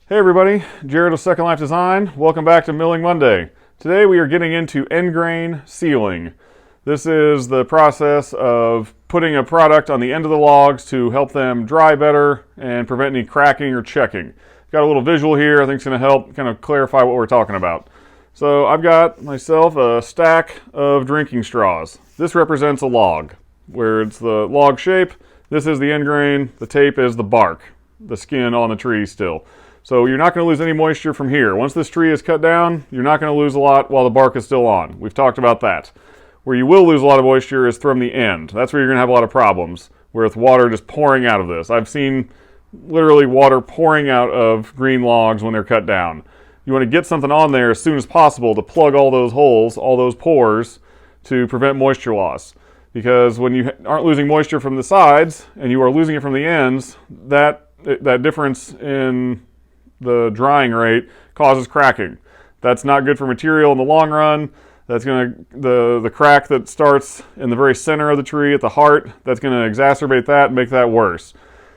Hey everybody, Jared of Second Life Design. Welcome back to Milling Monday. Today we are getting into end grain sealing. This is the process of putting a product on the end of the logs to help them dry better and prevent any cracking or checking. Got a little visual here I think it's going to help kind of clarify what we're talking about. So I've got myself a stack of drinking straws. This represents a log, where it's the log shape. This is the end grain, the tape is the bark, the skin on the tree still. So you're not going to lose any moisture from here. Once this tree is cut down, you're not going to lose a lot while the bark is still on. We've talked about that. Where you will lose a lot of moisture is from the end. That's where you're going to have a lot of problems, with water just pouring out of this. I've seen literally water pouring out of green logs when they're cut down. You want to get something on there as soon as possible to plug all those holes, all those pores, to prevent moisture loss. Because when you aren't losing moisture from the sides, and you are losing it from the ends, that difference in the drying rate causes cracking. That's not good for material in the long run. That's going to, the crack that starts in the very center of the tree at the heart, that's going to exacerbate that and make that worse.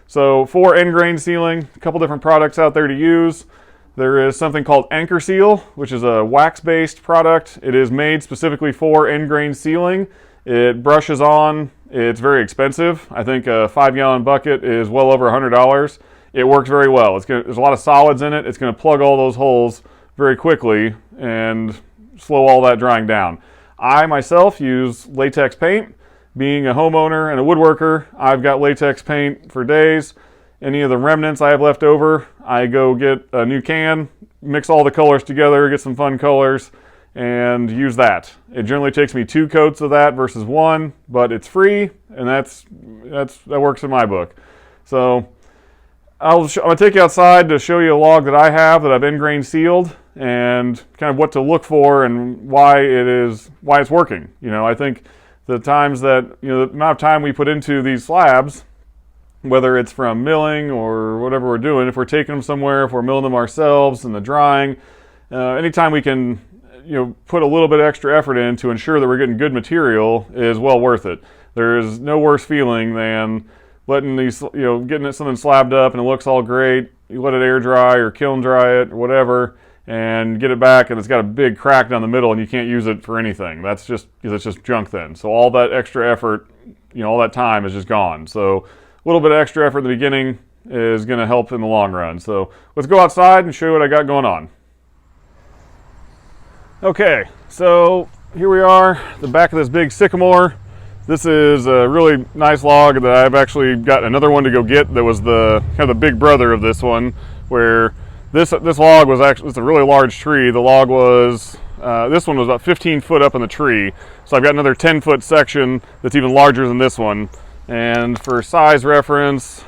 So for end grain sealing, a couple different products out there to use. There is something called Anchor Seal, which is a wax-based product. It is made specifically for end grain sealing. It brushes on. It's very expensive. I think a 5-gallon bucket is well over $100. It works very well. There's a lot of solids in it. It's going to plug all those holes very quickly and slow all that drying down. I myself use latex paint. Being a homeowner and a woodworker, I've got latex paint for days. Any of the remnants I have left over, I go get a new can, mix all the colors together, get some fun colors, and use that. It generally takes me 2 coats of that versus 1, but it's free, and that works in my book. So I'm going to take you outside to show you a log that I have that I've end grain sealed and kind of what to look for and why it's working. You know, I think the times that, the amount of time we put into these slabs, whether it's from milling or whatever we're doing, if we're taking them somewhere, if we're milling them ourselves and the drying, anytime we can, put a little bit extra effort in to ensure that we're getting good material is well worth it. There is no worse feeling than letting these, getting something slabbed up and it looks all great. You let it air dry or kiln dry it or whatever, and get it back and it's got a big crack down the middle and you can't use it for anything. It's just junk then. So all that extra effort, all that time is just gone. So a little bit of extra effort at the beginning is going to help in the long run. So let's go outside and show you what I got going on. Okay, so here we are, the back of this big sycamore. This is a really nice log that I've actually got another one to go get that was the kind of the big brother of this one, where this log was actually, it's a really large tree. The log was, this one was about 15 foot up in the tree. So I've got another 10-foot section that's even larger than this one. And for size reference,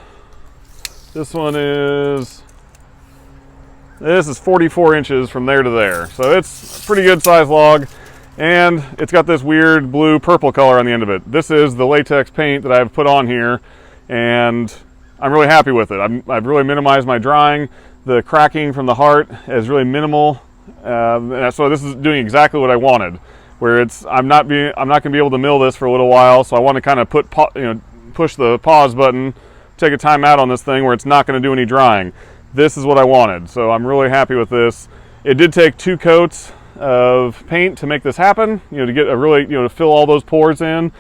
this is 44 inches from there to there. So it's a pretty good size log. And it's got this weird blue-purple color on the end of it. This is the latex paint that I've put on here, and I'm really happy with it. I've really minimized my drying. The cracking from the heart is really minimal, so this is doing exactly what I wanted. Where I'm not going to be able to mill this for a little while, so I want to kind of push the pause button, take a time out on this thing where it's not going to do any drying. This is what I wanted, so I'm really happy with this. It did take 2 coats of paint to make this happen, to get a really, to fill all those pores in.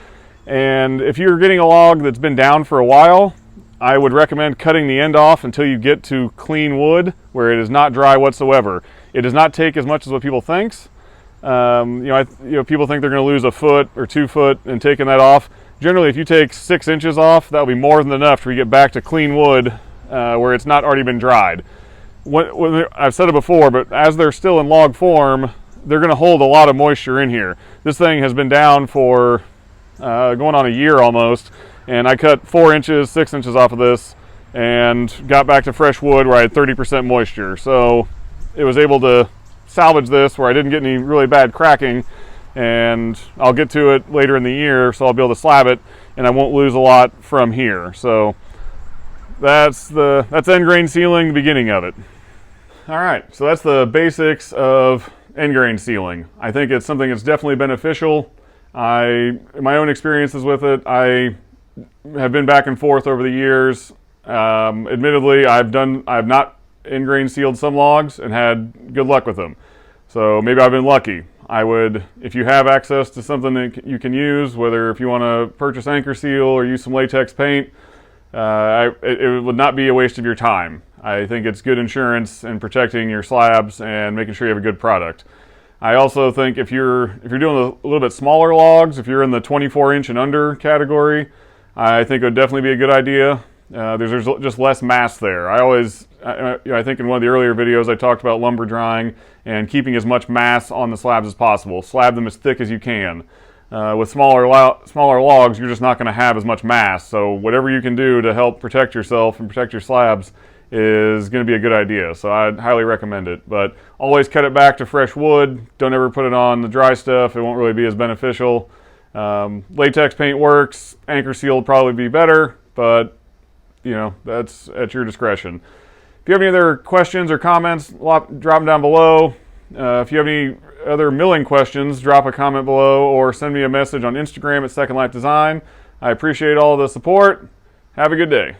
And if you're getting a log that's been down for a while, I would recommend cutting the end off until you get to clean wood where it is not dry whatsoever. It does not take as much as what people thinks. People think they're going to lose a foot or 2 foot in taking that off. Generally, if you take 6 inches off, that'll be more than enough to get back to clean wood where it's not already been dried. I've said it before, but as they're still in log form, they're going to hold a lot of moisture in here. This thing has been down for going on a year almost, and I cut 4 inches, 6 inches off of this and got back to fresh wood where I had 30% moisture. So it was able to salvage this where I didn't get any really bad cracking, and I'll get to it later in the year, so I'll be able to slab it and I won't lose a lot from here. So that's end grain sealing, the beginning of it. All right, so that's the basics of end grain sealing. I think it's something that's definitely beneficial. My own experiences with it, I have been back and forth over the years. Admittedly, I've not end grain sealed some logs and had good luck with them. So maybe I've been lucky. I would, if you have access to something that you can use, whether if you want to purchase anchor seal or use some latex paint, it would not be a waste of your time. I think it's good insurance in protecting your slabs and making sure you have a good product. I also think if you're doing a little bit smaller logs, if you're in the 24-inch and under category, I think it would definitely be a good idea. There's just less mass there. I think in one of the earlier videos I talked about lumber drying and keeping as much mass on the slabs as possible. Slab them as thick as you can. With smaller logs, you're just not going to have as much mass. So whatever you can do to help protect yourself and protect your slabs is going to be a good idea. So I'd highly recommend it. But always cut it back to fresh wood. Don't ever put it on the dry stuff. It won't really be as beneficial. Latex paint works. Anchor seal will probably be better, but you know, that's at your discretion. If you have any other questions or comments, drop them down below. If you have any other milling questions, drop a comment below or send me a message on Instagram at Secondlifedesign. I appreciate all the support. Have a good day.